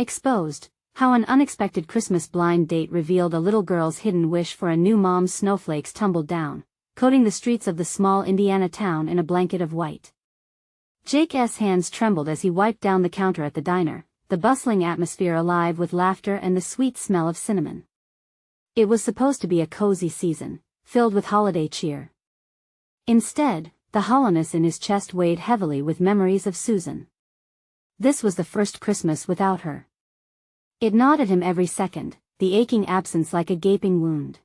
Exposed, how an unexpected Christmas blind date revealed a little girl's hidden wish for a new mom. Snowflakes tumbled down, coating the streets of the small Indiana town in a blanket of white. Jake's hands trembled as he wiped down the counter at the diner, the bustling atmosphere alive with laughter and the sweet smell of cinnamon. It was supposed to be a cozy season, filled with holiday cheer. Instead, the hollowness in his chest weighed heavily with memories of Susan. This was the first Christmas without her. It gnawed at him every second, the aching absence like a gaping wound.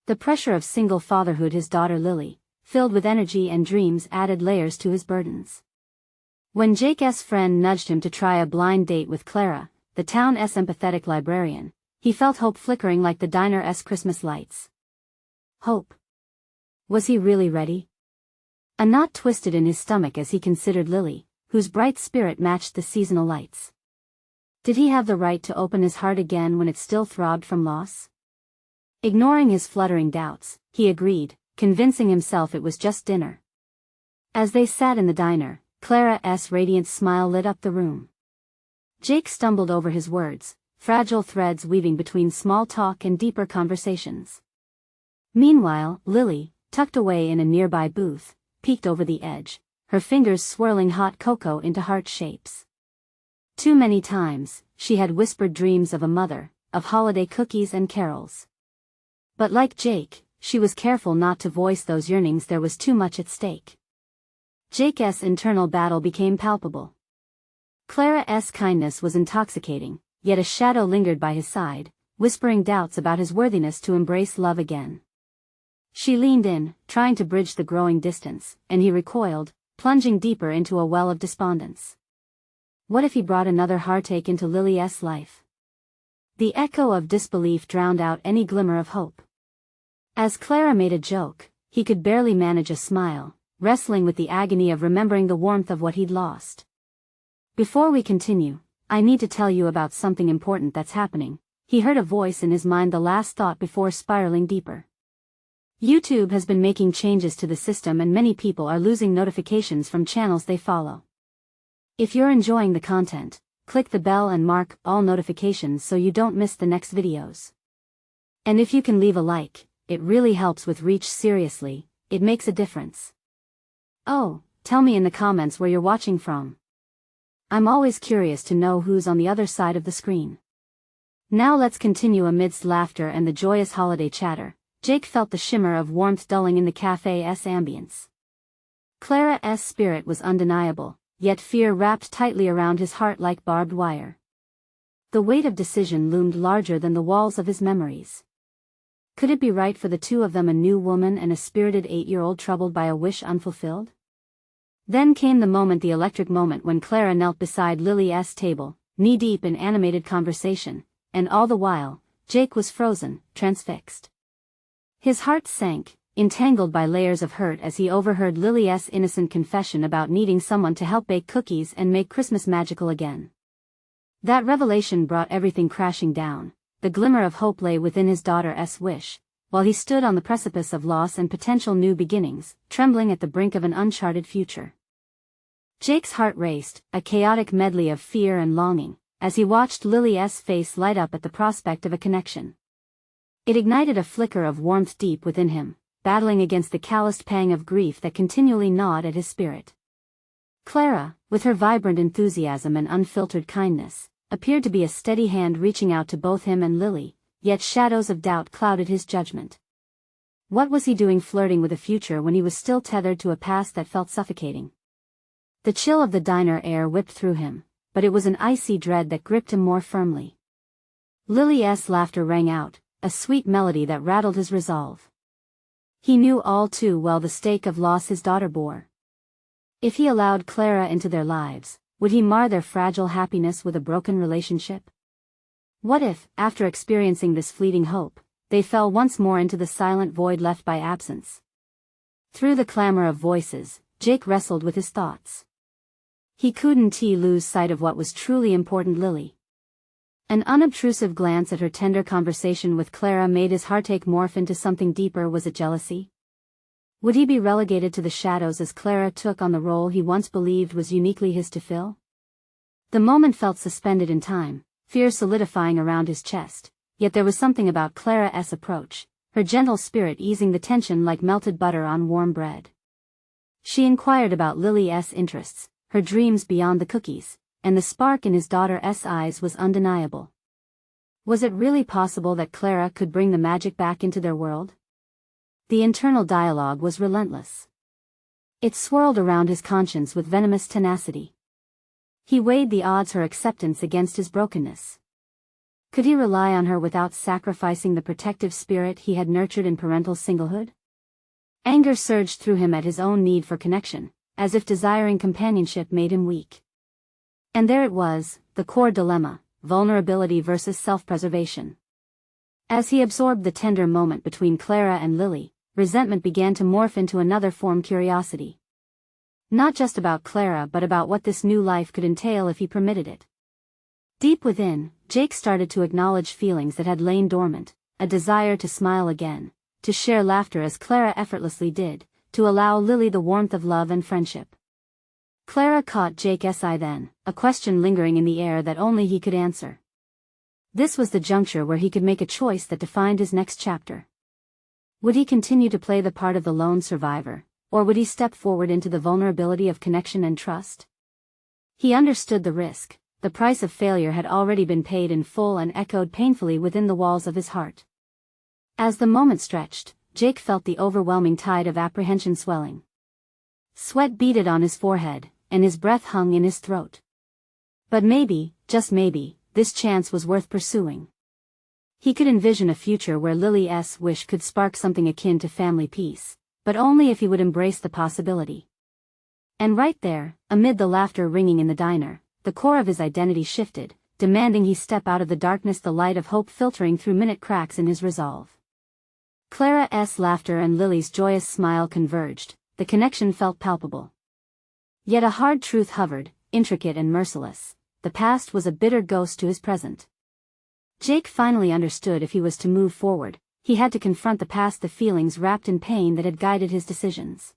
The pressure of single fatherhood, his daughter Lily, filled with energy and dreams, added layers to his burdens. When Jake's friend nudged him to try a blind date with Clara, the town's empathetic librarian, he felt hope flickering like the diner's Christmas lights. Hope. Was he really ready? A knot twisted in his stomach as he considered Lily, whose bright spirit matched the seasonal lights. Did he have the right to open his heart again when it still throbbed from loss? Ignoring his fluttering doubts, he agreed, convincing himself it was just dinner. As they sat in the diner, Clara's radiant smile lit up the room. Jake stumbled over his words, fragile threads weaving between small talk and deeper conversations. Meanwhile, Lily, tucked away in a nearby booth, peeked over the edge, her fingers swirling hot cocoa into heart shapes. Too many times, she had whispered dreams of a mother, of holiday cookies and carols. But like Jake, she was careful not to voice those yearnings. There was too much at stake. Jake's internal battle became palpable. Clara's kindness was intoxicating, yet a shadow lingered by his side, whispering doubts about his worthiness to embrace love again. She leaned in, trying to bridge the growing distance, and he recoiled, plunging deeper into a well of despondence. What if he brought another heartache into Lily's life? The echo of disbelief drowned out any glimmer of hope. As Clara made a joke, he could barely manage a smile, wrestling with the agony of remembering the warmth of what he'd lost. Before we continue, I need to tell you about something important that's happening. He heard a voice in his mind, the last thought before spiraling deeper. YouTube has been making changes to the system and many people are losing notifications from channels they follow. If you're enjoying the content, click the bell and mark all notifications so you don't miss the next videos. And if you can leave a like, it really helps with reach. Seriously, it makes a difference. Oh, tell me in the comments where you're watching from. I'm always curious to know who's on the other side of the screen. Now let's continue. Amidst laughter and the joyous holiday chatter, Jake felt the shimmer of warmth dulling in the cafe's ambience. Clara's spirit was undeniable, yet fear wrapped tightly around his heart like barbed wire. The weight of decision loomed larger than the walls of his memories. Could it be right for the two of them, a new woman and a spirited 8-year-old troubled by a wish unfulfilled? Then came the moment, the electric moment, when Clara knelt beside Lily's table, knee-deep in animated conversation, and all the while, Jake was frozen, transfixed. His heart sank, entangled by layers of hurt as he overheard Lily's innocent confession about needing someone to help bake cookies and make Christmas magical again. That revelation brought everything crashing down. The glimmer of hope lay within his daughter's wish, while he stood on the precipice of loss and potential new beginnings, trembling at the brink of an uncharted future. Jake's heart raced, a chaotic medley of fear and longing, as he watched Lily's face light up at the prospect of a connection. It ignited a flicker of warmth deep within him, battling against the calloused pang of grief that continually gnawed at his spirit. Clara, with her vibrant enthusiasm and unfiltered kindness, appeared to be a steady hand reaching out to both him and Lily, yet shadows of doubt clouded his judgment. What was he doing flirting with a future when he was still tethered to a past that felt suffocating? The chill of the diner air whipped through him, but it was an icy dread that gripped him more firmly. Lily's laughter rang out, a sweet melody that rattled his resolve. He knew all too well the stake of loss his daughter bore. If he allowed Clara into their lives, would he mar their fragile happiness with a broken relationship? What if, after experiencing this fleeting hope, they fell once more into the silent void left by absence? Through the clamor of voices, Jake wrestled with his thoughts. He couldn't lose sight of what was truly important. Lily. An unobtrusive glance at her tender conversation with Clara made his heartache morph into something deeper. Was it jealousy? Would he be relegated to the shadows as Clara took on the role he once believed was uniquely his to fill? The moment felt suspended in time, fear solidifying around his chest, yet there was something about Clara's approach, her gentle spirit easing the tension like melted butter on warm bread. She inquired about Lily's interests, her dreams beyond the cookies, and the spark in his daughter's eyes was undeniable. Was it really possible that Clara could bring the magic back into their world? The internal dialogue was relentless. It swirled around his conscience with venomous tenacity. He weighed the odds her acceptance against his brokenness. Could he rely on her without sacrificing the protective spirit he had nurtured in parental singlehood? Anger surged through him at his own need for connection, as if desiring companionship made him weak. And there it was, the core dilemma, vulnerability versus self-preservation. As he absorbed the tender moment between Clara and Lily, resentment began to morph into another form: curiosity. Not just about Clara but about what this new life could entail if he permitted it. Deep within, Jake started to acknowledge feelings that had lain dormant, a desire to smile again, to share laughter as Clara effortlessly did, to allow Lily the warmth of love and friendship. Clara caught Jake's eye then, a question lingering in the air that only he could answer. This was the juncture where he could make a choice that defined his next chapter. Would he continue to play the part of the lone survivor, or would he step forward into the vulnerability of connection and trust? He understood the risk. The price of failure had already been paid in full and echoed painfully within the walls of his heart. As the moment stretched, Jake felt the overwhelming tide of apprehension swelling. Sweat beaded on his forehead, and his breath hung in his throat. But maybe, just maybe, this chance was worth pursuing. He could envision a future where Lily's wish could spark something akin to family peace, but only if he would embrace the possibility. And right there, amid the laughter ringing in the diner, the core of his identity shifted, demanding he step out of the darkness, the light of hope filtering through minute cracks in his resolve. Clara's laughter and Lily's joyous smile converged, the connection felt palpable. Yet a hard truth hovered, intricate and merciless: the past was a bitter ghost to his present. Jake finally understood if he was to move forward, he had to confront the past, the feelings wrapped in pain that had guided his decisions.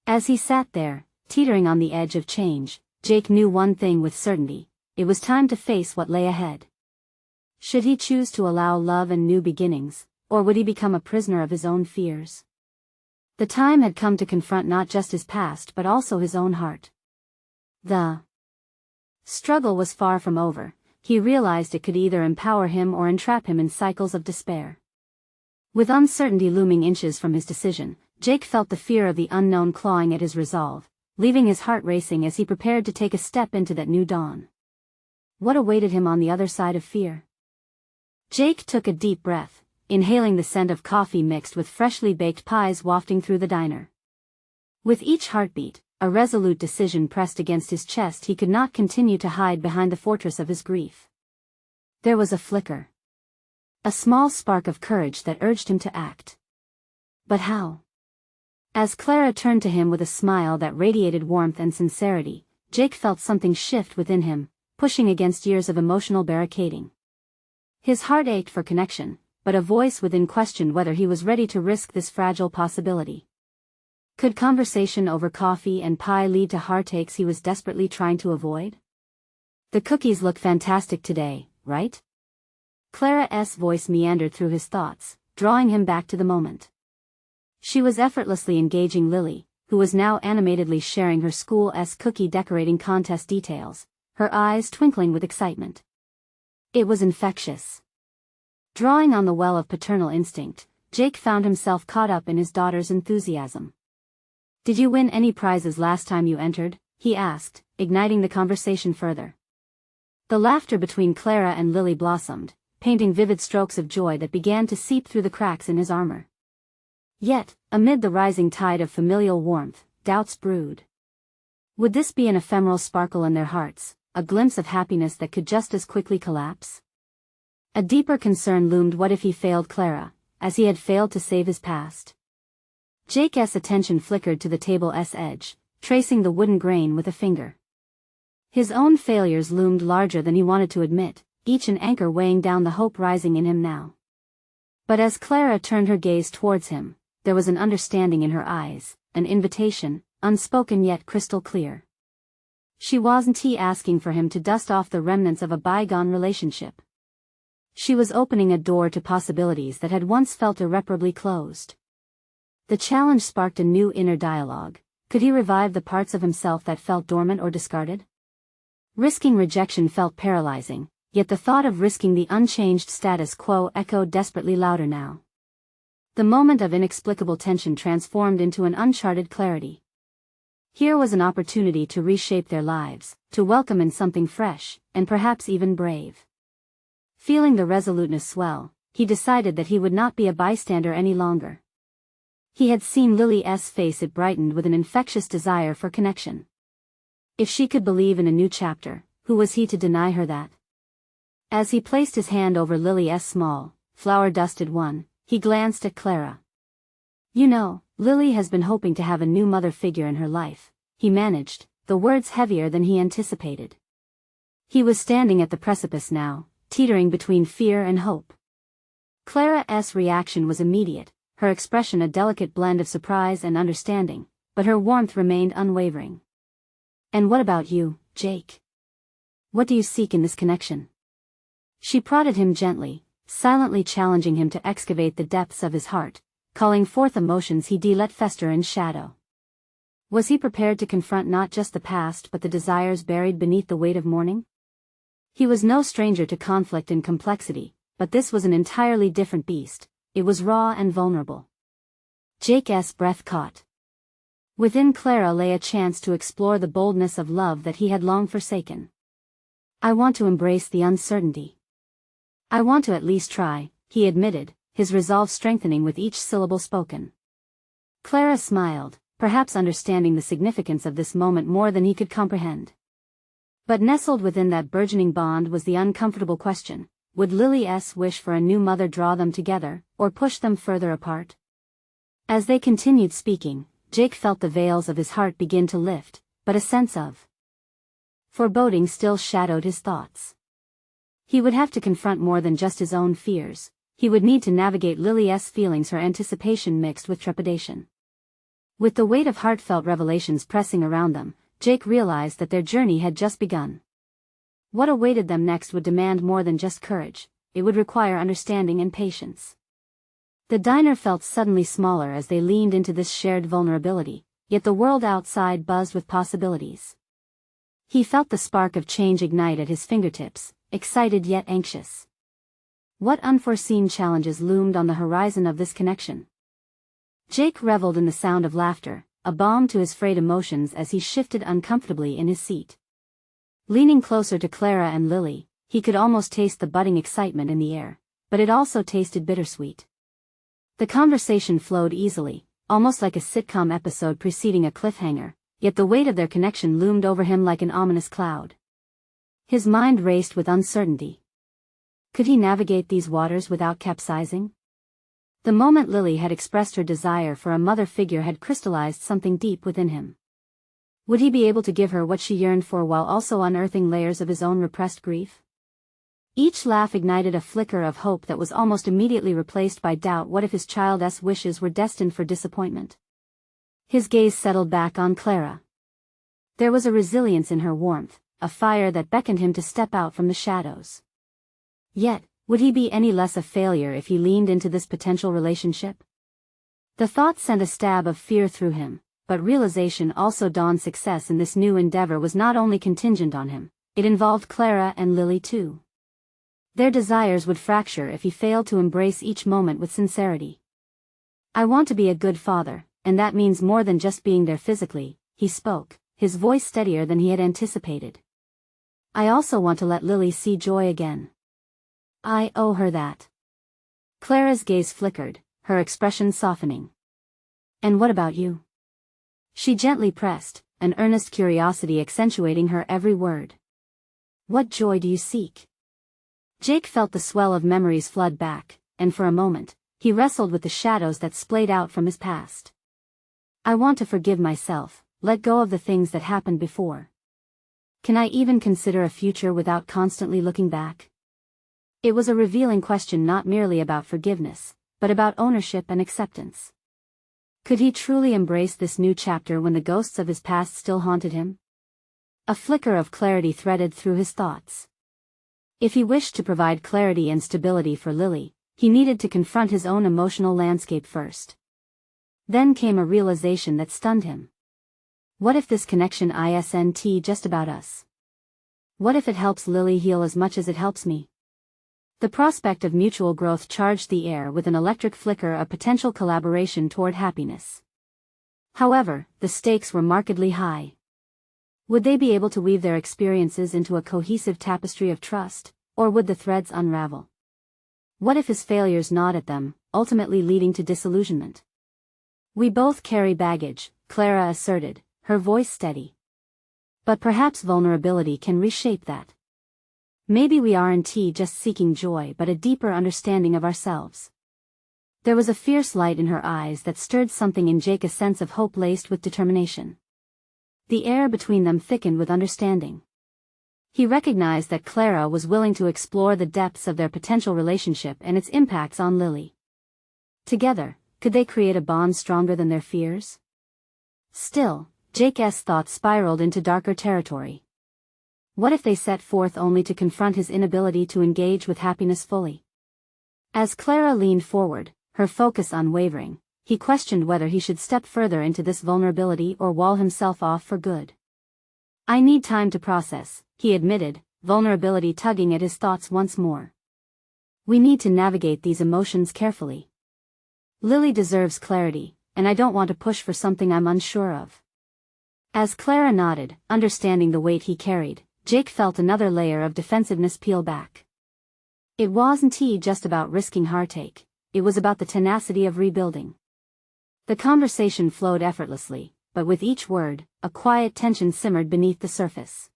As he sat there, teetering on the edge of change, Jake knew one thing with certainty: it was time to face what lay ahead. Should he choose to allow love and new beginnings, or would he become a prisoner of his own fears? The time had come to confront not just his past but also his own heart. The struggle was far from over. He realized it could either empower him or entrap him in cycles of despair. With uncertainty looming inches from his decision, Jake felt the fear of the unknown clawing at his resolve, leaving his heart racing as he prepared to take a step into that new dawn. What awaited him on the other side of fear? Jake took a deep breath, inhaling the scent of coffee mixed with freshly baked pies wafting through the diner. With each heartbeat, a resolute decision pressed against his chest. He could not continue to hide behind the fortress of his grief. There was a flicker. A small spark of courage that urged him to act. But how? As Clara turned to him with a smile that radiated warmth and sincerity, Jake felt something shift within him, pushing against years of emotional barricading. His heart ached for connection, but a voice within questioned whether he was ready to risk this fragile possibility. Could conversation over coffee and pie lead to heartaches he was desperately trying to avoid? The cookies look fantastic today, right? Clara's voice meandered through his thoughts, drawing him back to the moment. She was effortlessly engaging Lily, who was now animatedly sharing her school's cookie decorating contest details, her eyes twinkling with excitement. It was infectious. Drawing on the well of paternal instinct, Jake found himself caught up in his daughter's enthusiasm. "Did you win any prizes last time you entered?" he asked, igniting the conversation further. The laughter between Clara and Lily blossomed, painting vivid strokes of joy that began to seep through the cracks in his armor. Yet, amid the rising tide of familial warmth, doubts brewed. Would this be an ephemeral sparkle in their hearts, a glimpse of happiness that could just as quickly collapse? A deeper concern loomed: what if he failed Clara, as he had failed to save his past? Jake's attention flickered to the table's edge, tracing the wooden grain with a finger. His own failures loomed larger than he wanted to admit, each an anchor weighing down the hope rising in him now. But as Clara turned her gaze towards him, there was an understanding in her eyes, an invitation, unspoken yet crystal clear. She wasn't asking for him to dust off the remnants of a bygone relationship. She was opening a door to possibilities that had once felt irreparably closed. The challenge sparked a new inner dialogue. Could he revive the parts of himself that felt dormant or discarded? Risking rejection felt paralyzing, yet the thought of risking the unchanged status quo echoed desperately louder now. The moment of inexplicable tension transformed into an uncharted clarity. Here was an opportunity to reshape their lives, to welcome in something fresh, and perhaps even brave. Feeling the resoluteness swell, he decided that he would not be a bystander any longer. He had seen Lily's face. It brightened with an infectious desire for connection. If she could believe in a new chapter, who was he to deny her that? As he placed his hand over Lily's small, flower-dusted one, he glanced at Clara. "You know, Lily has been hoping to have a new mother figure in her life," he managed, the words heavier than he anticipated. He was standing at the precipice now, teetering between fear and hope. Clara's reaction was immediate, her expression a delicate blend of surprise and understanding, but her warmth remained unwavering. "And what about you, Jake? What do you seek in this connection?" She prodded him gently, silently challenging him to excavate the depths of his heart, calling forth emotions he'd let fester in shadow. Was he prepared to confront not just the past but the desires buried beneath the weight of mourning? He was no stranger to conflict and complexity, but this was an entirely different beast. It was raw and vulnerable. Jake's breath caught. Within Clara lay a chance to explore the boldness of love that he had long forsaken. "I want to embrace the uncertainty. I want to at least try," he admitted, his resolve strengthening with each syllable spoken. Clara smiled, perhaps understanding the significance of this moment more than he could comprehend. But nestled within that burgeoning bond was the uncomfortable question: would Lily's wish for a new mother draw them together, or push them further apart? As they continued speaking, Jake felt the veils of his heart begin to lift, but a sense of foreboding still shadowed his thoughts. He would have to confront more than just his own fears. He would need to navigate Lily's feelings, her anticipation mixed with trepidation. With the weight of heartfelt revelations pressing around them, Jake realized that their journey had just begun. What awaited them next would demand more than just courage, it would require understanding and patience. The diner felt suddenly smaller as they leaned into this shared vulnerability, yet the world outside buzzed with possibilities. He felt the spark of change ignite at his fingertips, excited yet anxious. What unforeseen challenges loomed on the horizon of this connection? Jake reveled in the sound of laughter, a balm to his frayed emotions as he shifted uncomfortably in his seat. Leaning closer to Clara and Lily, he could almost taste the budding excitement in the air, but it also tasted bittersweet. The conversation flowed easily, almost like a sitcom episode preceding a cliffhanger, yet the weight of their connection loomed over him like an ominous cloud. His mind raced with uncertainty. Could he navigate these waters without capsizing? The moment Lily had expressed her desire for a mother figure had crystallized something deep within him. Would he be able to give her what she yearned for while also unearthing layers of his own repressed grief? Each laugh ignited a flicker of hope that was almost immediately replaced by doubt. What if his child's wishes were destined for disappointment? His gaze settled back on Clara. There was a resilience in her warmth, a fire that beckoned him to step out from the shadows. Yet, would he be any less a failure if he leaned into this potential relationship? The thought sent a stab of fear through him, but realization also dawned. Success in this new endeavor was not only contingent on him, it involved Clara and Lily too. Their desires would fracture if he failed to embrace each moment with sincerity. "I want to be a good father, and that means more than just being there physically," he spoke, his voice steadier than he had anticipated. "I also want to let Lily see joy again. I owe her that." Clara's gaze flickered, her expression softening. "And what about you?" She gently pressed, an earnest curiosity accentuating her every word. "What joy do you seek?" Jake felt the swell of memories flood back, and for a moment, he wrestled with the shadows that splayed out from his past. "I want to forgive myself, let go of the things that happened before. Can I even consider a future without constantly looking back?" It was a revealing question, not merely about forgiveness, but about ownership and acceptance. Could he truly embrace this new chapter when the ghosts of his past still haunted him? A flicker of clarity threaded through his thoughts. If he wished to provide clarity and stability for Lily, he needed to confront his own emotional landscape first. Then came a realization that stunned him. What if this connection isn't just about us? What if it helps Lily heal as much as it helps me? The prospect of mutual growth charged the air with an electric flicker of potential collaboration toward happiness. However, the stakes were markedly high. Would they be able to weave their experiences into a cohesive tapestry of trust, or would the threads unravel? What if his failures gnawed at them, ultimately leading to disillusionment? We both carry baggage, Clara asserted, her voice steady. But perhaps vulnerability can reshape that. Maybe we aren't just seeking joy but a deeper understanding of ourselves. There was a fierce light in her eyes that stirred something in Jake, a sense of hope laced with determination. The air between them thickened with understanding. He recognized that Clara was willing to explore the depths of their potential relationship and its impacts on Lily. Together, could they create a bond stronger than their fears? Still, Jake's thoughts spiraled into darker territory. What if they set forth only to confront his inability to engage with happiness fully? As Clara leaned forward, her focus unwavering, he questioned whether he should step further into this vulnerability or wall himself off for good. I need time to process, he admitted, vulnerability tugging at his thoughts once more. We need to navigate these emotions carefully. Lily deserves clarity, and I don't want to push for something I'm unsure of. As Clara nodded, understanding the weight he carried, Jake felt another layer of defensiveness peel back. It wasn't just about risking heartache, it was about the tenacity of rebuilding. The conversation flowed effortlessly, but with each word, a quiet tension simmered beneath the surface.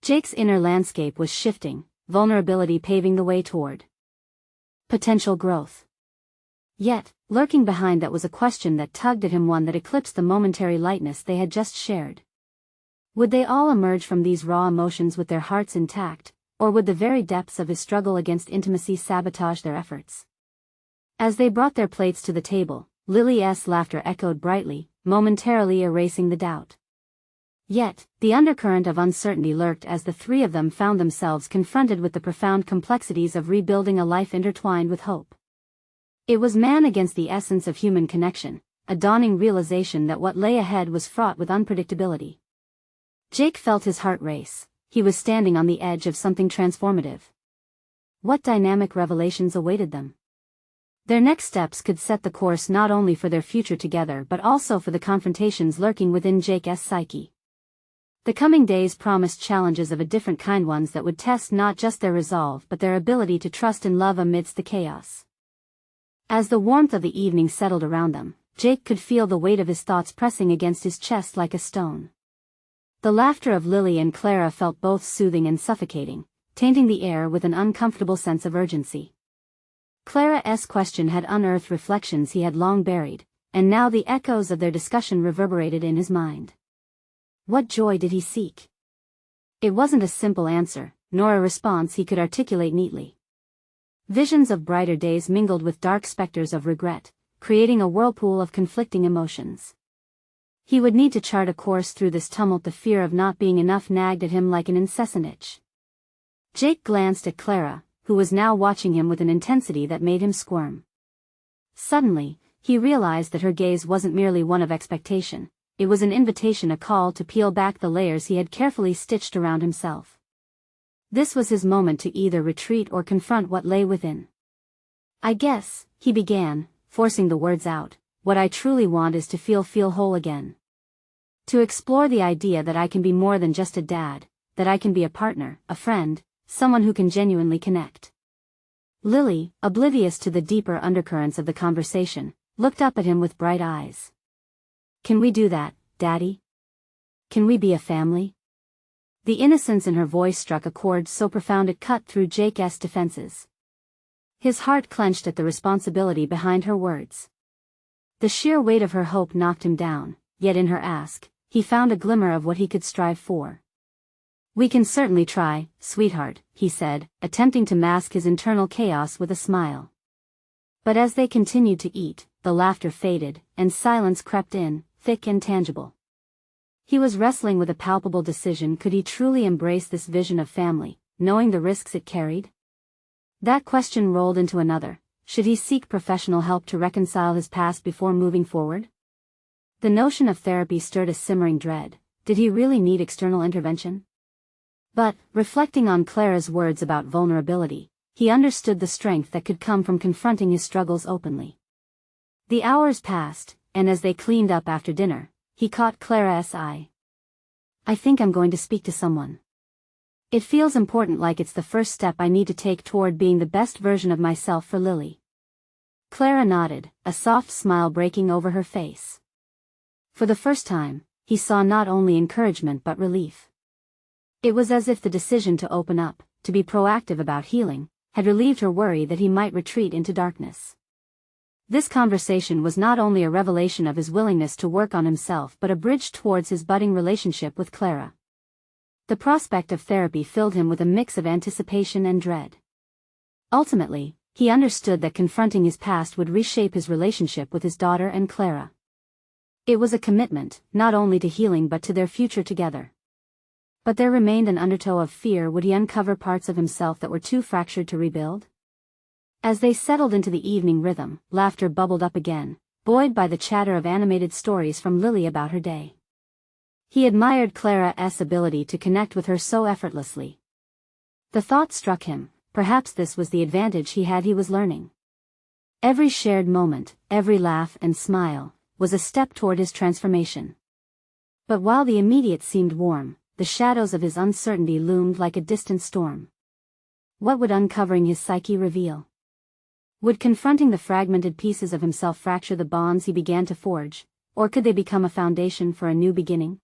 Jake's inner landscape was shifting, vulnerability paving the way toward potential growth. Yet, lurking behind that was a question that tugged at him, one that eclipsed the momentary lightness they had just shared. Would they all emerge from these raw emotions with their hearts intact, or would the very depths of his struggle against intimacy sabotage their efforts? As they brought their plates to the table, Lily's laughter echoed brightly, momentarily erasing the doubt. Yet, the undercurrent of uncertainty lurked as the three of them found themselves confronted with the profound complexities of rebuilding a life intertwined with hope. It was man against the essence of human connection, a dawning realization that what lay ahead was fraught with unpredictability. Jake felt his heart race. He was standing on the edge of something transformative. What dynamic revelations awaited them? Their next steps could set the course not only for their future together but also for the confrontations lurking within Jake's psyche. The coming days promised challenges of a different kind, ones that would test not just their resolve but their ability to trust and love amidst the chaos. As the warmth of the evening settled around them, Jake could feel the weight of his thoughts pressing against his chest like a stone. The laughter of Lily and Clara felt both soothing and suffocating, tainting the air with an uncomfortable sense of urgency. Clara's question had unearthed reflections he had long buried, and now the echoes of their discussion reverberated in his mind. What joy did he seek? It wasn't a simple answer, nor a response he could articulate neatly. Visions of brighter days mingled with dark specters of regret, creating a whirlpool of conflicting emotions. He would need to chart a course through this tumult. The fear of not being enough nagged at him like an incessant itch. Jake glanced at Clara, who was now watching him with an intensity that made him squirm. Suddenly, he realized that her gaze wasn't merely one of expectation, it was an invitation, a call to peel back the layers he had carefully stitched around himself. This was his moment to either retreat or confront what lay within. I guess, he began, forcing the words out, what I truly want is to feel whole again. To explore the idea that I can be more than just a dad, that I can be a partner, a friend, someone who can genuinely connect. Lily, oblivious to the deeper undercurrents of the conversation, looked up at him with bright eyes. Can we do that, Daddy? Can we be a family? The innocence in her voice struck a chord so profound it cut through Jake's defenses. His heart clenched at the responsibility behind her words. The sheer weight of her hope knocked him down, yet in her ask, he found a glimmer of what he could strive for. We can certainly try, sweetheart, he said, attempting to mask his internal chaos with a smile. But as they continued to eat, the laughter faded, and silence crept in, thick and tangible. He was wrestling with a palpable decision: could he truly embrace this vision of family, knowing the risks it carried? That question rolled into another: should he seek professional help to reconcile his past before moving forward? The notion of therapy stirred a simmering dread. Did he really need external intervention? But, reflecting on Clara's words about vulnerability, he understood the strength that could come from confronting his struggles openly. The hours passed, and as they cleaned up after dinner, he caught Clara's eye. "I think I'm going to speak to someone. It feels important, like it's the first step I need to take toward being the best version of myself for Lily." Clara nodded, a soft smile breaking over her face. For the first time, he saw not only encouragement but relief. It was as if the decision to open up, to be proactive about healing, had relieved her worry that he might retreat into darkness. This conversation was not only a revelation of his willingness to work on himself but a bridge towards his budding relationship with Clara. The prospect of therapy filled him with a mix of anticipation and dread. Ultimately, he understood that confronting his past would reshape his relationship with his daughter and Clara. It was a commitment, not only to healing but to their future together. But there remained an undertow of fear: would he uncover parts of himself that were too fractured to rebuild? As they settled into the evening rhythm, laughter bubbled up again, buoyed by the chatter of animated stories from Lily about her day. He admired Clara's ability to connect with her so effortlessly. The thought struck him: perhaps this was the advantage he was learning. Every shared moment, every laugh and smile, was a step toward his transformation. But while the immediate seemed warm, the shadows of his uncertainty loomed like a distant storm. What would uncovering his psyche reveal? Would confronting the fragmented pieces of himself fracture the bonds he began to forge, or could they become a foundation for a new beginning?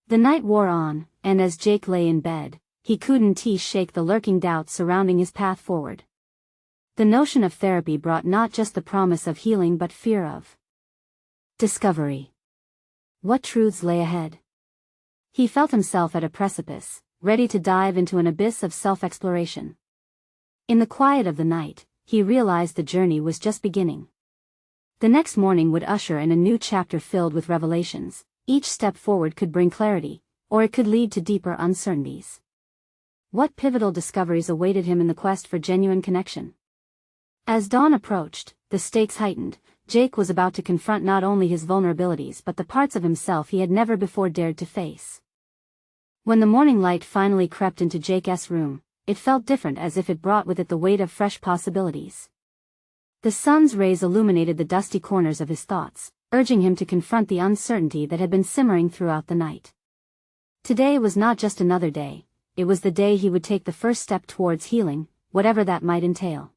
The night wore on, and as Jake lay in bed, he couldn't shake the lurking doubts surrounding his path forward. The notion of therapy brought not just the promise of healing but fear of discovery. What truths lay ahead? He felt himself at a precipice, ready to dive into an abyss of self-exploration. In the quiet of the night, he realized the journey was just beginning. The next morning would usher in a new chapter filled with revelations. Each step forward could bring clarity, or it could lead to deeper uncertainties. What pivotal discoveries awaited him in the quest for genuine connection? As dawn approached, the stakes heightened. Jake was about to confront not only his vulnerabilities but the parts of himself he had never before dared to face. When the morning light finally crept into Jake's room, it felt different, as if it brought with it the weight of fresh possibilities. The sun's rays illuminated the dusty corners of his thoughts, urging him to confront the uncertainty that had been simmering throughout the night. Today was not just another day, it was the day he would take the first step towards healing, whatever that might entail.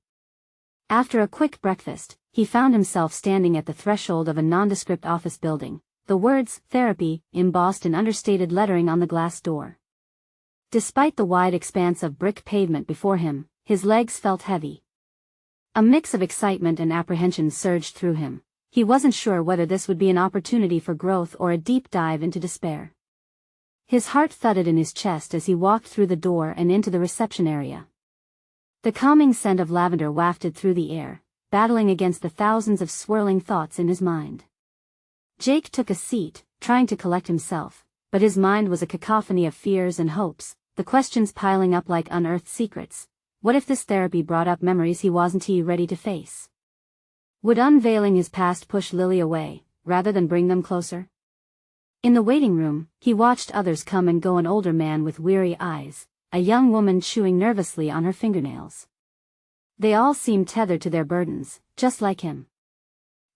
After a quick breakfast, he found himself standing at the threshold of a nondescript office building, the words "therapy" embossed in understated lettering on the glass door. Despite the wide expanse of brick pavement before him, his legs felt heavy. A mix of excitement and apprehension surged through him. He wasn't sure whether this would be an opportunity for growth or a deep dive into despair. His heart thudded in his chest as he walked through the door and into the reception area. The calming scent of lavender wafted through the air, battling against the thousands of swirling thoughts in his mind. Jake took a seat, trying to collect himself, but his mind was a cacophony of fears and hopes, the questions piling up like unearthed secrets. What if this therapy brought up memories he wasn't ready to face? Would unveiling his past push Lily away, rather than bring them closer? In the waiting room, he watched others come and go: an older man with weary eyes, a young woman chewing nervously on her fingernails. They all seemed tethered to their burdens, just like him.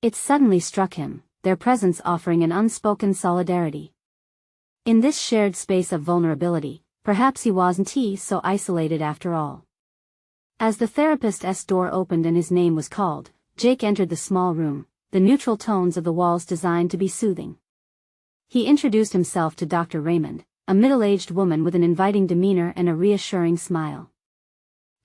It suddenly struck him, their presence offering an unspoken solidarity. In this shared space of vulnerability, perhaps he wasn't so isolated after all. As the therapist's door opened and his name was called, Jake entered the small room, the neutral tones of the walls designed to be soothing. He introduced himself to Dr. Raymond, a middle-aged woman with an inviting demeanor and a reassuring smile.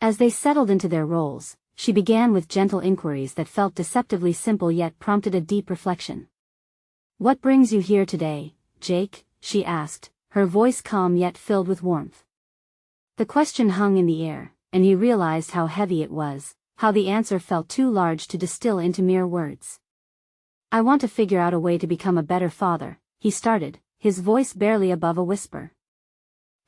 As they settled into their roles, she began with gentle inquiries that felt deceptively simple yet prompted a deep reflection. "What brings you here today, Jake?" she asked, her voice calm yet filled with warmth. The question hung in the air, and he realized how heavy it was, how the answer felt too large to distill into mere words. "I want to figure out a way to become a better father," he started, his voice barely above a whisper.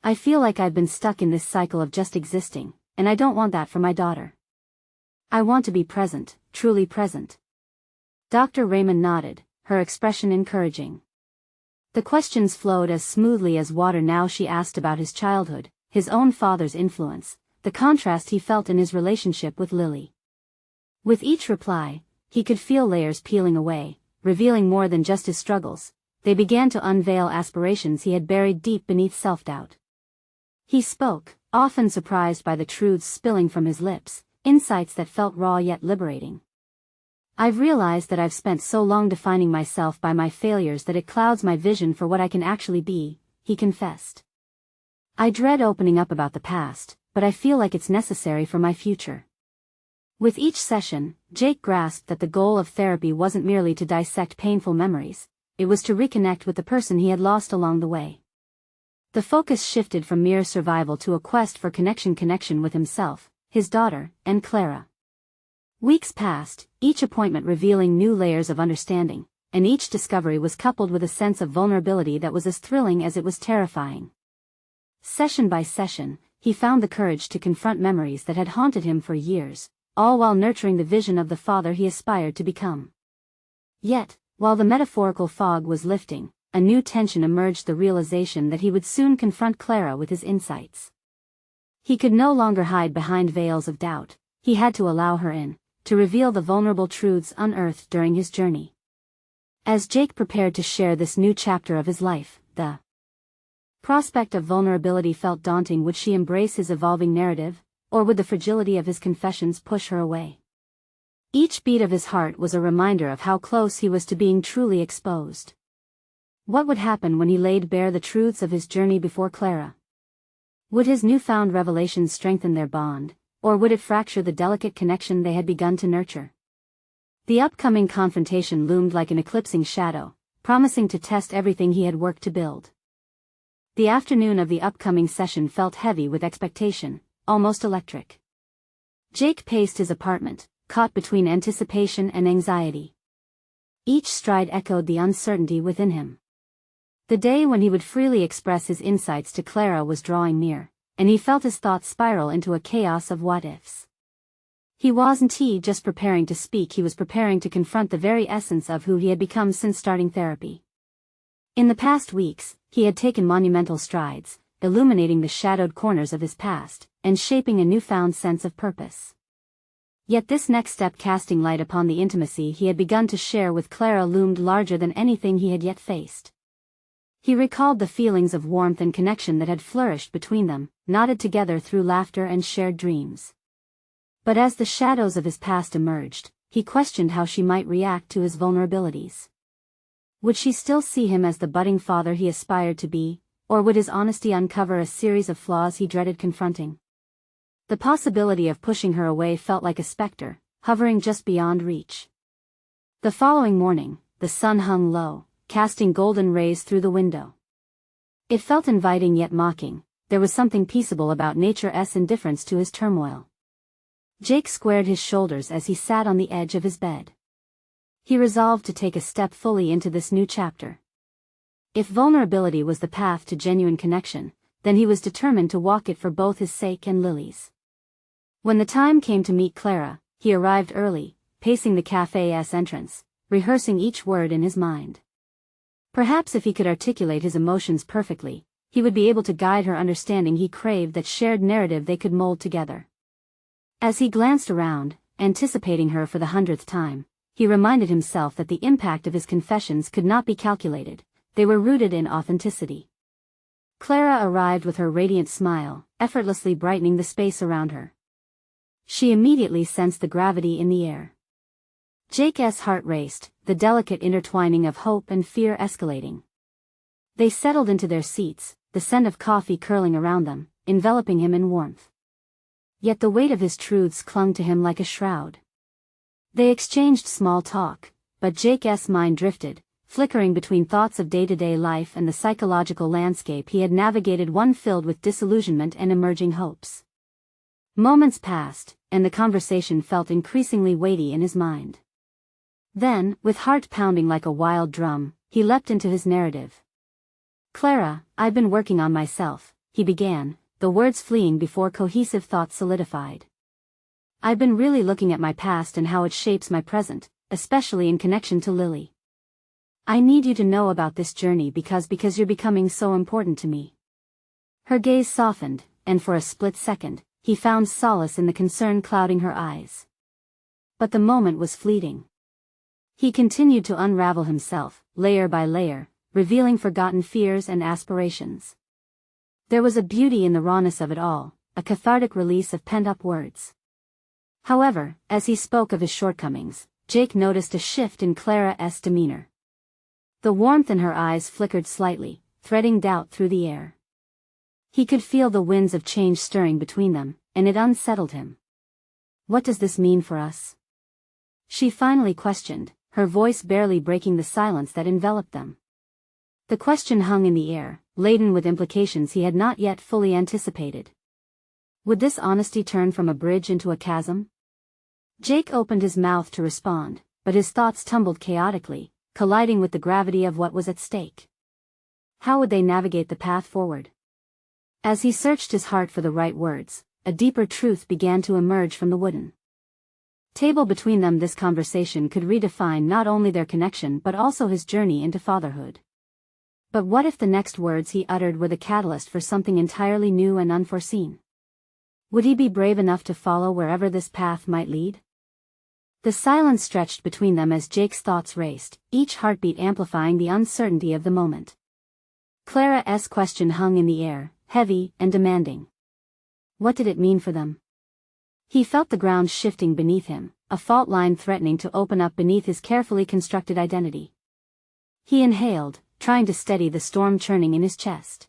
"I feel like I've been stuck in this cycle of just existing, and I don't want that for my daughter. I want to be present, truly present." Dr. Raymond nodded, her expression encouraging. The questions flowed as smoothly as water now. She asked about his childhood, his own father's influence, the contrast he felt in his relationship with Lily. With each reply, he could feel layers peeling away, revealing more than just his struggles. They began to unveil aspirations he had buried deep beneath self-doubt. He spoke, often surprised by the truths spilling from his lips, insights that felt raw yet liberating. "I've realized that I've spent so long defining myself by my failures that it clouds my vision for what I can actually be," he confessed. "I dread opening up about the past, but I feel like it's necessary for my future." With each session, Jake grasped that the goal of therapy wasn't merely to dissect painful memories, it was to reconnect with the person he had lost along the way. The focus shifted from mere survival to a quest for connection with himself, his daughter, and Clara. Weeks passed, each appointment revealing new layers of understanding, and each discovery was coupled with a sense of vulnerability that was as thrilling as it was terrifying. Session by session, he found the courage to confront memories that had haunted him for years, all while nurturing the vision of the father he aspired to become. Yet, while the metaphorical fog was lifting, a new tension emerged: the realization that he would soon confront Clara with his insights. He could no longer hide behind veils of doubt, he had to allow her in, to reveal the vulnerable truths unearthed during his journey. As Jake prepared to share this new chapter of his life, the prospect of vulnerability felt daunting. Would she embrace his evolving narrative, or would the fragility of his confessions push her away? Each beat of his heart was a reminder of how close he was to being truly exposed. What would happen when he laid bare the truths of his journey before Clara? Would his newfound revelations strengthen their bond, or would it fracture the delicate connection they had begun to nurture? The upcoming confrontation loomed like an eclipsing shadow, promising to test everything he had worked to build. The afternoon of the upcoming session felt heavy with expectation, almost electric. Jake paced his apartment, caught between anticipation and anxiety. Each stride echoed the uncertainty within him. The day when he would freely express his insights to Clara was drawing near, and he felt his thoughts spiral into a chaos of what-ifs. He wasn't just preparing to speak, he was preparing to confront the very essence of who he had become since starting therapy. In the past weeks, he had taken monumental strides, illuminating the shadowed corners of his past, and shaping a newfound sense of purpose. Yet this next step, casting light upon the intimacy he had begun to share with Clara, loomed larger than anything he had yet faced. He recalled the feelings of warmth and connection that had flourished between them, knotted together through laughter and shared dreams. But as the shadows of his past emerged, he questioned how she might react to his vulnerabilities. Would she still see him as the budding father he aspired to be, or would his honesty uncover a series of flaws he dreaded confronting? The possibility of pushing her away felt like a specter, hovering just beyond reach. The following morning, the sun hung low, casting golden rays through the window. It felt inviting yet mocking. There was something peaceable about nature's indifference to his turmoil. Jake squared his shoulders as he sat on the edge of his bed. He resolved to take a step fully into this new chapter. If vulnerability was the path to genuine connection, then he was determined to walk it for both his sake and Lily's. When the time came to meet Clara, he arrived early, pacing the cafe's entrance, rehearsing each word in his mind. Perhaps if he could articulate his emotions perfectly, he would be able to guide her understanding. He craved that shared narrative they could mold together. As he glanced around, anticipating her for the 100th time, he reminded himself that the impact of his confessions could not be calculated, they were rooted in authenticity. Clara arrived with her radiant smile, effortlessly brightening the space around her. She immediately sensed the gravity in the air. Jake's heart raced, the delicate intertwining of hope and fear escalating. They settled into their seats, the scent of coffee curling around them, enveloping him in warmth. Yet the weight of his truths clung to him like a shroud. They exchanged small talk, but Jake's mind drifted, flickering between thoughts of day-to-day life and the psychological landscape he had navigated, one filled with disillusionment and emerging hopes. Moments passed, and the conversation felt increasingly weighty in his mind. Then, with heart pounding like a wild drum, he leapt into his narrative. Clara, I've been working on myself, he began, the words fleeing before cohesive thoughts solidified. I've been really looking at my past and how it shapes my present, especially in connection to Lily. I need you to know about this journey because you're becoming so important to me. Her gaze softened, and for a split second, he found solace in the concern clouding her eyes. But the moment was fleeting. He continued to unravel himself, layer by layer, revealing forgotten fears and aspirations. There was a beauty in the rawness of it all, a cathartic release of pent-up words. However, as he spoke of his shortcomings, Jake noticed a shift in Clara's demeanor. The warmth in her eyes flickered slightly, threading doubt through the air. He could feel the winds of change stirring between them, and it unsettled him. What does this mean for us? She finally questioned, her voice barely breaking the silence that enveloped them. The question hung in the air, laden with implications he had not yet fully anticipated. Would this honesty turn from a bridge into a chasm? Jake opened his mouth to respond, but his thoughts tumbled chaotically, colliding with the gravity of what was at stake. How would they navigate the path forward? As he searched his heart for the right words, a deeper truth began to emerge from the wooden table between them. This conversation could redefine not only their connection but also his journey into fatherhood. But what if the next words he uttered were the catalyst for something entirely new and unforeseen? Would he be brave enough to follow wherever this path might lead? The silence stretched between them as Jake's thoughts raced, each heartbeat amplifying the uncertainty of the moment. Clara's question hung in the air, heavy and demanding. What did it mean for them? He felt the ground shifting beneath him, a fault line threatening to open up beneath his carefully constructed identity. He inhaled, trying to steady the storm churning in his chest.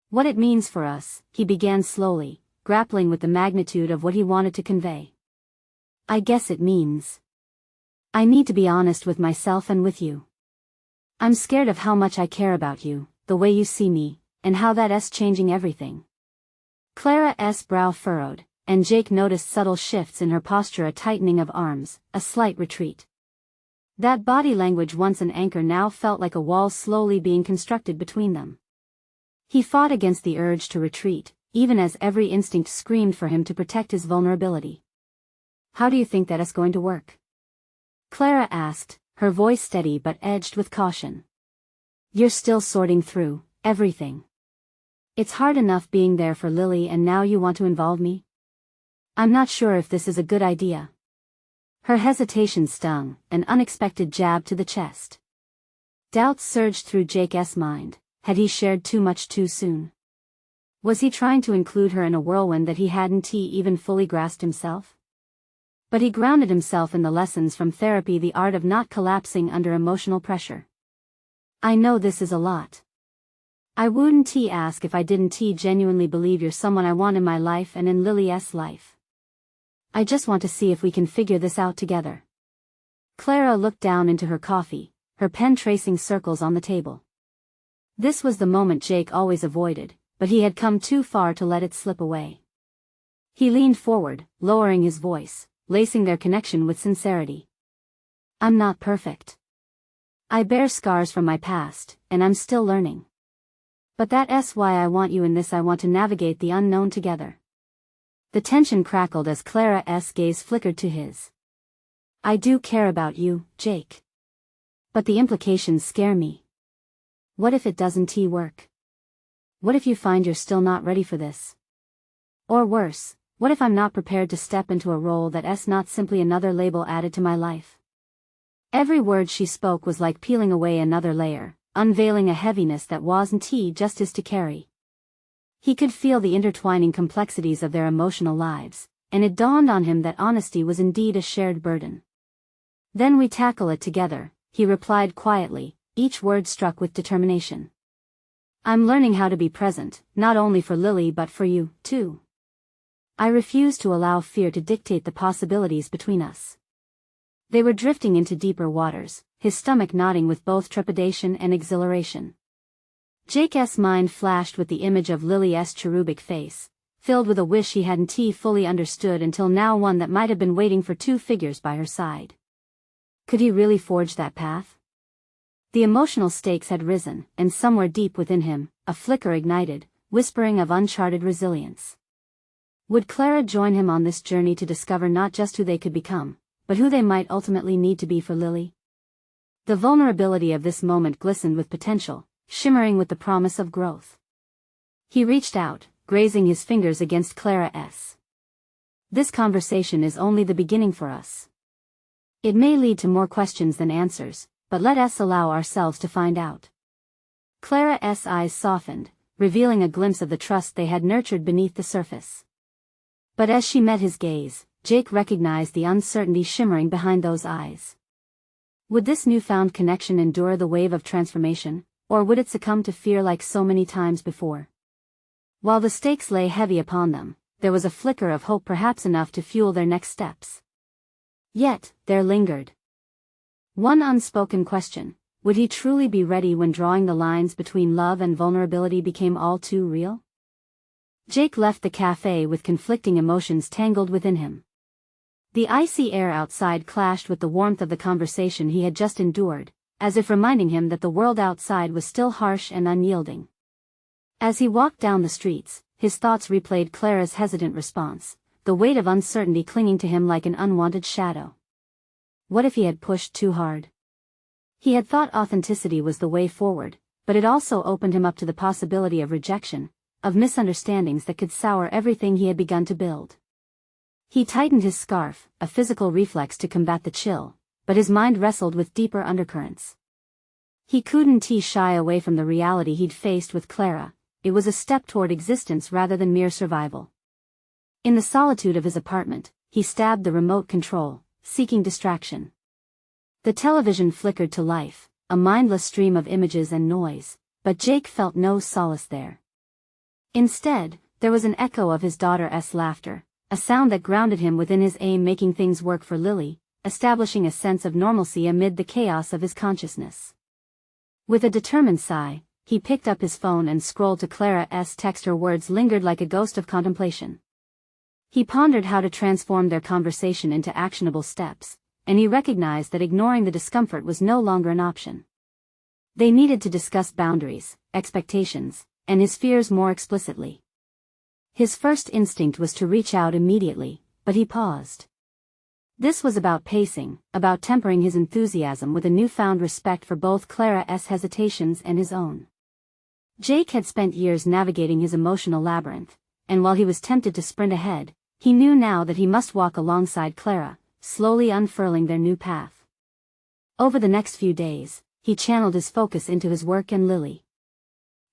What it means for us, he began slowly, grappling with the magnitude of what he wanted to convey. I guess it means I need to be honest with myself and with you. I'm scared of how much I care about you, the way you see me, and how that's changing everything. Clara's brow furrowed, and Jake noticed subtle shifts in her posture, a tightening of arms, a slight retreat. That body language, once an anchor, now felt like a wall slowly being constructed between them. He fought against the urge to retreat, even as every instinct screamed for him to protect his vulnerability. How do you think that's going to work? Clara asked, her voice steady but edged with caution. You're still sorting through everything. It's hard enough being there for Lily, and now you want to involve me? I'm not sure if this is a good idea. Her hesitation stung, an unexpected jab to the chest. Doubts surged through Jake's mind. Had he shared too much too soon? Was he trying to include her in a whirlwind that he hadn't even fully grasped himself? But he grounded himself in the lessons from therapy, the art of not collapsing under emotional pressure. I know this is a lot. I wouldn't ask if I didn't genuinely believe you're someone I want in my life and in Lily's life. I just want to see if we can figure this out together. Clara looked down into her coffee, her pen tracing circles on the table. This was the moment Jake always avoided, but he had come too far to let it slip away. He leaned forward, lowering his voice, lacing their connection with sincerity. I'm not perfect. I bear scars from my past, and I'm still learning. But that's why I want you in this. I want to navigate the unknown together. The tension crackled as Clara's gaze flickered to his. I do care about you, Jake. But the implications scare me. What if it doesn't work? What if you find you're still not ready for this? Or worse, what if I'm not prepared to step into a role that's not simply another label added to my life? Every word she spoke was like peeling away another layer, unveiling a heaviness that wasn't just his to carry. He could feel the intertwining complexities of their emotional lives, and it dawned on him that honesty was indeed a shared burden. Then we tackle it together, he replied quietly, each word struck with determination. I'm learning how to be present, not only for Lily but for you, too. I refuse to allow fear to dictate the possibilities between us. They were drifting into deeper waters, his stomach knotting with both trepidation and exhilaration. Jake's mind flashed with the image of Lily's cherubic face, filled with a wish he hadn't fully understood until now, one that might have been waiting for two figures by her side. Could he really forge that path? The emotional stakes had risen, and somewhere deep within him, a flicker ignited, whispering of uncharted resilience. Would Clara join him on this journey to discover not just who they could become, but who they might ultimately need to be for Lily? The vulnerability of this moment glistened with potential, shimmering with the promise of growth. He reached out, grazing his fingers against Clara's. This conversation is only the beginning for us. It may lead to more questions than answers, but let us allow ourselves to find out. Clara's eyes softened, revealing a glimpse of the trust they had nurtured beneath the surface. But as she met his gaze, Jake recognized the uncertainty shimmering behind those eyes. Would this newfound connection endure the wave of transformation, or would it succumb to fear like so many times before? While the stakes lay heavy upon them, there was a flicker of hope, perhaps enough to fuel their next steps. Yet, there lingered one unspoken question: would he truly be ready when drawing the lines between love and vulnerability became all too real? Jake left the cafe with conflicting emotions tangled within him. The icy air outside clashed with the warmth of the conversation he had just endured, as if reminding him that the world outside was still harsh and unyielding. As he walked down the streets, his thoughts replayed Clara's hesitant response, the weight of uncertainty clinging to him like an unwanted shadow. What if he had pushed too hard? He had thought authenticity was the way forward, but it also opened him up to the possibility of rejection, of misunderstandings that could sour everything he had begun to build. He tightened his scarf, a physical reflex to combat the chill, but his mind wrestled with deeper undercurrents. He couldn't shy away from the reality he'd faced with Clara. It was a step toward existence rather than mere survival. In the solitude of his apartment, he stabbed the remote control, seeking distraction. The television flickered to life, a mindless stream of images and noise, but Jake felt no solace there. Instead, there was an echo of his daughter's laughter, a sound that grounded him within his aim, making things work for Lily, establishing a sense of normalcy amid the chaos of his consciousness. With a determined sigh, he picked up his phone and scrolled to Clara's text. Her words lingered like a ghost of contemplation. He pondered how to transform their conversation into actionable steps, and he recognized that ignoring the discomfort was no longer an option. They needed to discuss boundaries, expectations, and his fears more explicitly. His first instinct was to reach out immediately, but he paused. This was about pacing, about tempering his enthusiasm with a newfound respect for both Clara's hesitations and his own. Jake had spent years navigating his emotional labyrinth, and while he was tempted to sprint ahead, he knew now that he must walk alongside Clara, slowly unfurling their new path. Over the next few days, he channeled his focus into his work and Lily.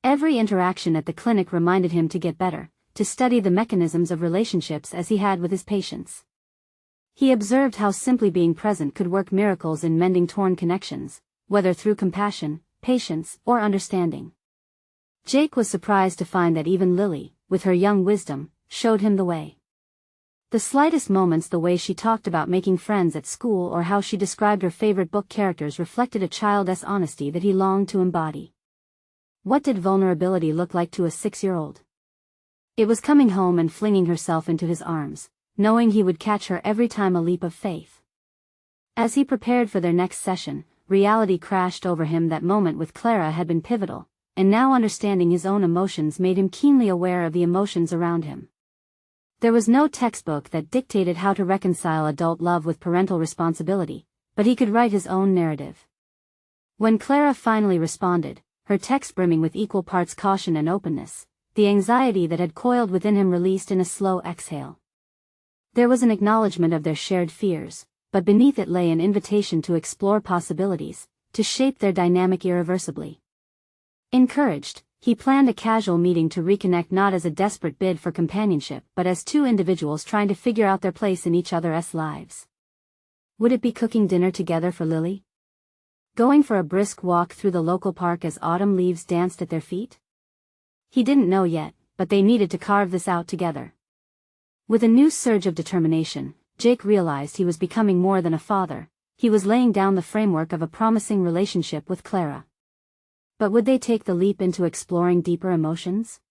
Every interaction at the clinic reminded him to get better, to study the mechanisms of relationships as he had with his patients. He observed how simply being present could work miracles in mending torn connections, whether through compassion, patience, or understanding. Jake was surprised to find that even Lily, with her young wisdom, showed him the way. The slightest moments, the way she talked about making friends at school or how she described her favorite book characters, reflected a child's honesty that he longed to embody. What did vulnerability look like to a 6-year-old? It was coming home and flinging herself into his arms, knowing he would catch her every time, a leap of faith. As he prepared for their next session, reality crashed over him. That moment with Clara had been pivotal, and now understanding his own emotions made him keenly aware of the emotions around him. There was no textbook that dictated how to reconcile adult love with parental responsibility, but he could write his own narrative. When Clara finally responded, her text brimming with equal parts caution and openness, the anxiety that had coiled within him released in a slow exhale. There was an acknowledgement of their shared fears, but beneath it lay an invitation to explore possibilities, to shape their dynamic irreversibly. Encouraged, he planned a casual meeting to reconnect, not as a desperate bid for companionship but as two individuals trying to figure out their place in each other's lives. Would it be cooking dinner together for Lily? Going for a brisk walk through the local park as autumn leaves danced at their feet? He didn't know yet, but they needed to carve this out together. With a new surge of determination, Jake realized he was becoming more than a father. He was laying down the framework of a promising relationship with Clara. But would they take the leap into exploring deeper emotions?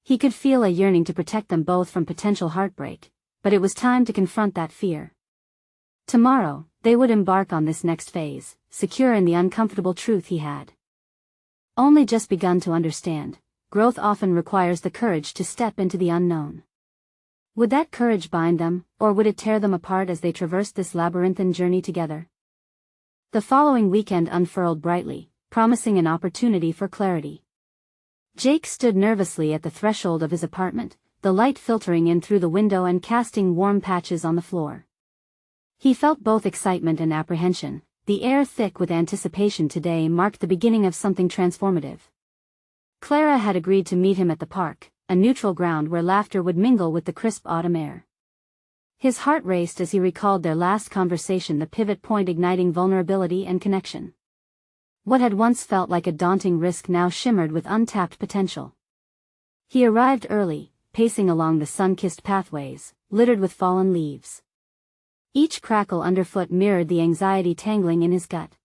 He could feel a yearning to protect them both from potential heartbreak, but it was time to confront that fear. Tomorrow, they would embark on this next phase, secure in the uncomfortable truth he had only just begun to understand. Growth often requires the courage to step into the unknown. Would that courage bind them, or would it tear them apart as they traversed this labyrinthine journey together? The following weekend unfurled brightly, promising an opportunity for clarity. Jake stood nervously at the threshold of his apartment, the light filtering in through the window and casting warm patches on the floor. He felt both excitement and apprehension. The air thick with anticipation. Today marked the beginning of something transformative. Clara had agreed to meet him at the park, a neutral ground where laughter would mingle with the crisp autumn air. His heart raced as he recalled their last conversation, the pivot point igniting vulnerability and connection. What had once felt like a daunting risk now shimmered with untapped potential. He arrived early, pacing along the sun-kissed pathways, littered with fallen leaves. Each crackle underfoot mirrored the anxiety tangling in his gut.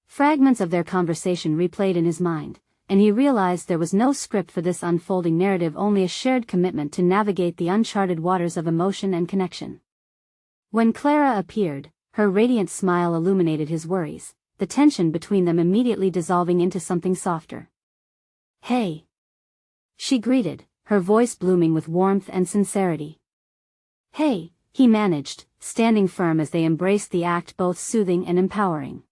Fragments of their conversation replayed in his mind, and he realized there was no script for this unfolding narrative, only a shared commitment to navigate the uncharted waters of emotion and connection. When Clara appeared, her radiant smile illuminated his worries, the tension between them immediately dissolving into something softer. "Hey!" she greeted, her voice blooming with warmth and sincerity. "Hey," he managed, standing firm as they embraced the act, both soothing and empowering.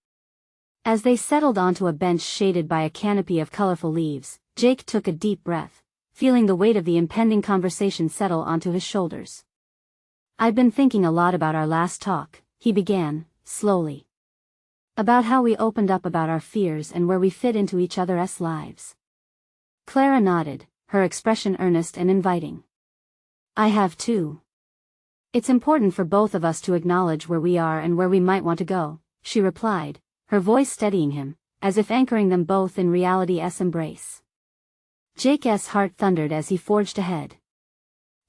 As they settled onto a bench shaded by a canopy of colorful leaves, Jake took a deep breath, feeling the weight of the impending conversation settle onto his shoulders. "I've been thinking a lot about our last talk," he began, slowly. "About how we opened up about our fears and where we fit into each other's lives." Clara nodded, her expression earnest and inviting. "I have too. It's important for both of us to acknowledge where we are and where we might want to go," she replied, her voice steadying him, as if anchoring them both in reality's embrace. Jake's heart thundered as he forged ahead.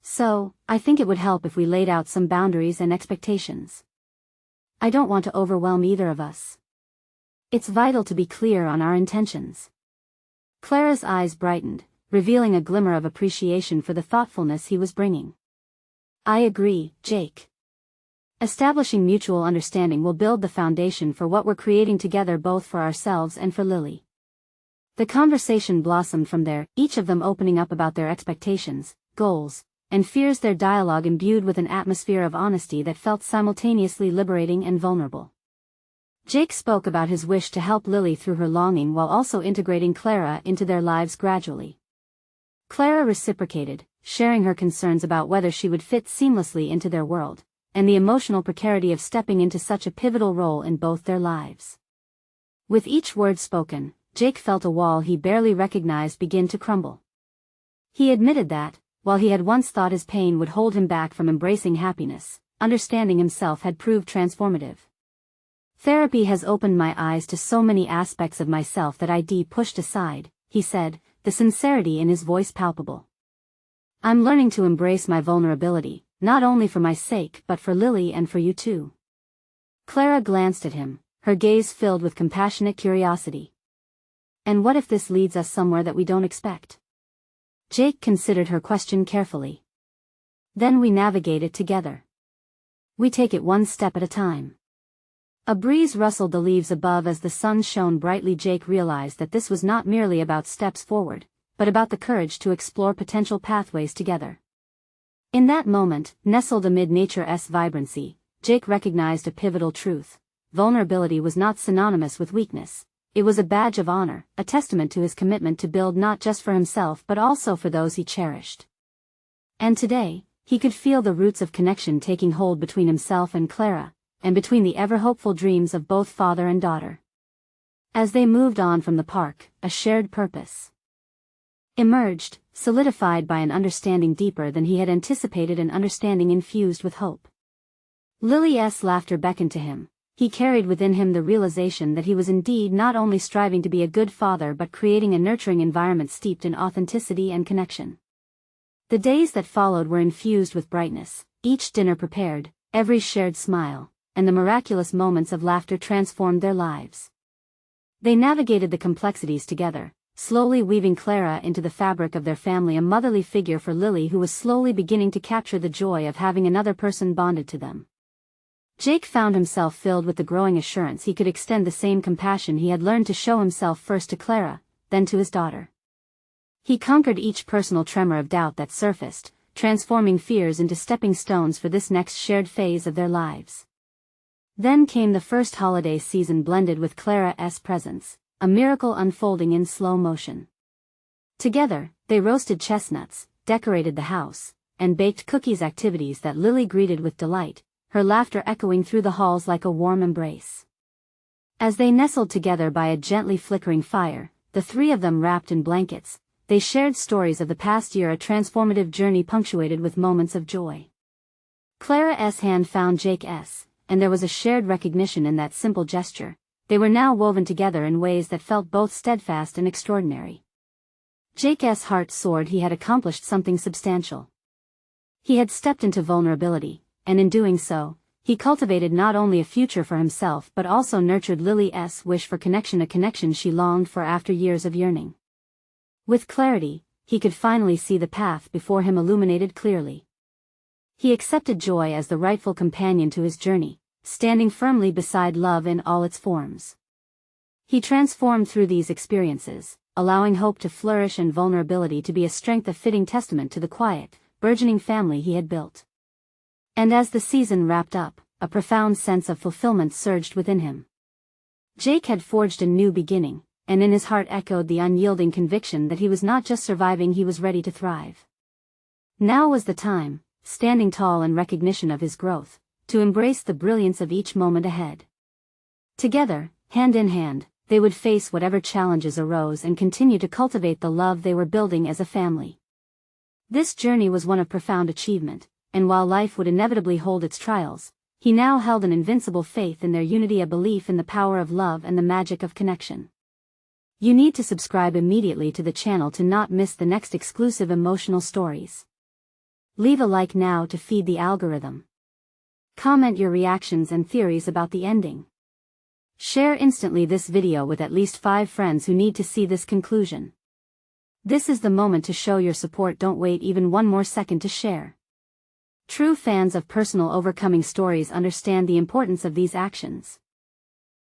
"So, I think it would help if we laid out some boundaries and expectations. I don't want to overwhelm either of us. It's vital to be clear on our intentions." Clara's eyes brightened, revealing a glimmer of appreciation for the thoughtfulness he was bringing. "I agree, Jake. Establishing mutual understanding will build the foundation for what we're creating together, both for ourselves and for Lily." The conversation blossomed from there, each of them opening up about their expectations, goals, and fears, their dialogue imbued with an atmosphere of honesty that felt simultaneously liberating and vulnerable. Jake spoke about his wish to help Lily through her longing while also integrating Clara into their lives gradually. Clara reciprocated, sharing her concerns about whether she would fit seamlessly into their world, and the emotional precarity of stepping into such a pivotal role in both their lives. With each word spoken, Jake felt a wall he barely recognized begin to crumble. He admitted that, while he had once thought his pain would hold him back from embracing happiness, understanding himself had proved transformative. "Therapy has opened my eyes to so many aspects of myself that I'd pushed aside," he said, the sincerity in his voice palpable. "I'm learning to embrace my vulnerability, not only for my sake but for Lily and for you too." Clara glanced at him, her gaze filled with compassionate curiosity. "And what if this leads us somewhere that we don't expect?" Jake considered her question carefully. "Then we navigate it together. We take it one step at a time." A breeze rustled the leaves above as the sun shone brightly. Jake realized that this was not merely about steps forward, but about the courage to explore potential pathways together. In that moment, nestled amid nature's vibrancy, Jake recognized a pivotal truth. Vulnerability was not synonymous with weakness. It was a badge of honor, a testament to his commitment to build not just for himself but also for those he cherished. And today, he could feel the roots of connection taking hold between himself and Clara, and between the ever-hopeful dreams of both father and daughter. As they moved on from the park, a shared purpose emerged, solidified by an understanding deeper than he had anticipated, an understanding infused with hope. Lily's laughter beckoned to him. He carried within him the realization that he was indeed not only striving to be a good father but creating a nurturing environment steeped in authenticity and connection. The days that followed were infused with brightness, each dinner prepared, every shared smile, and the miraculous moments of laughter transformed their lives. They navigated the complexities together, slowly weaving Clara into the fabric of their family, a motherly figure for Lily who was slowly beginning to capture the joy of having another person bonded to them. Jake found himself filled with the growing assurance he could extend the same compassion he had learned to show himself first to Clara, then to his daughter. He conquered each personal tremor of doubt that surfaced, transforming fears into stepping stones for this next shared phase of their lives. Then came the first holiday season blended with Clara's presence, a miracle unfolding in slow motion. Together, they roasted chestnuts, decorated the house, and baked cookies, activities that Lily greeted with delight, her laughter echoing through the halls like a warm embrace. As they nestled together by a gently flickering fire, the three of them wrapped in blankets, they shared stories of the past year, a transformative journey punctuated with moments of joy. Clara's hand found Jake's, and there was a shared recognition in that simple gesture. They were now woven together in ways that felt both steadfast and extraordinary. Jake's heart soared. He had accomplished something substantial. He had stepped into vulnerability, and in doing so, he cultivated not only a future for himself but also nurtured Lily's wish for connection, a connection she longed for after years of yearning. With clarity, he could finally see the path before him illuminated clearly. He accepted joy as the rightful companion to his journey, standing firmly beside love in all its forms. He transformed through these experiences, allowing hope to flourish and vulnerability to be a strength, a fitting testament to the quiet, burgeoning family he had built. And as the season wrapped up, a profound sense of fulfillment surged within him. Jake had forged a new beginning, and in his heart echoed the unyielding conviction that he was not just surviving, he was ready to thrive. Now was the time, standing tall in recognition of his growth, to embrace the brilliance of each moment ahead. Together, hand in hand, they would face whatever challenges arose and continue to cultivate the love they were building as a family. This journey was one of profound achievement, and while life would inevitably hold its trials, he now held an invincible faith in their unity, a belief in the power of love and the magic of connection. You need to subscribe immediately to the channel to not miss the next exclusive emotional stories. Leave a like now to feed the algorithm. Comment your reactions and theories about the ending. Share instantly this video with at least 5 friends who need to see this conclusion. This is the moment to show your support. Don't wait even one more second to share. True fans of personal overcoming stories understand the importance of these actions.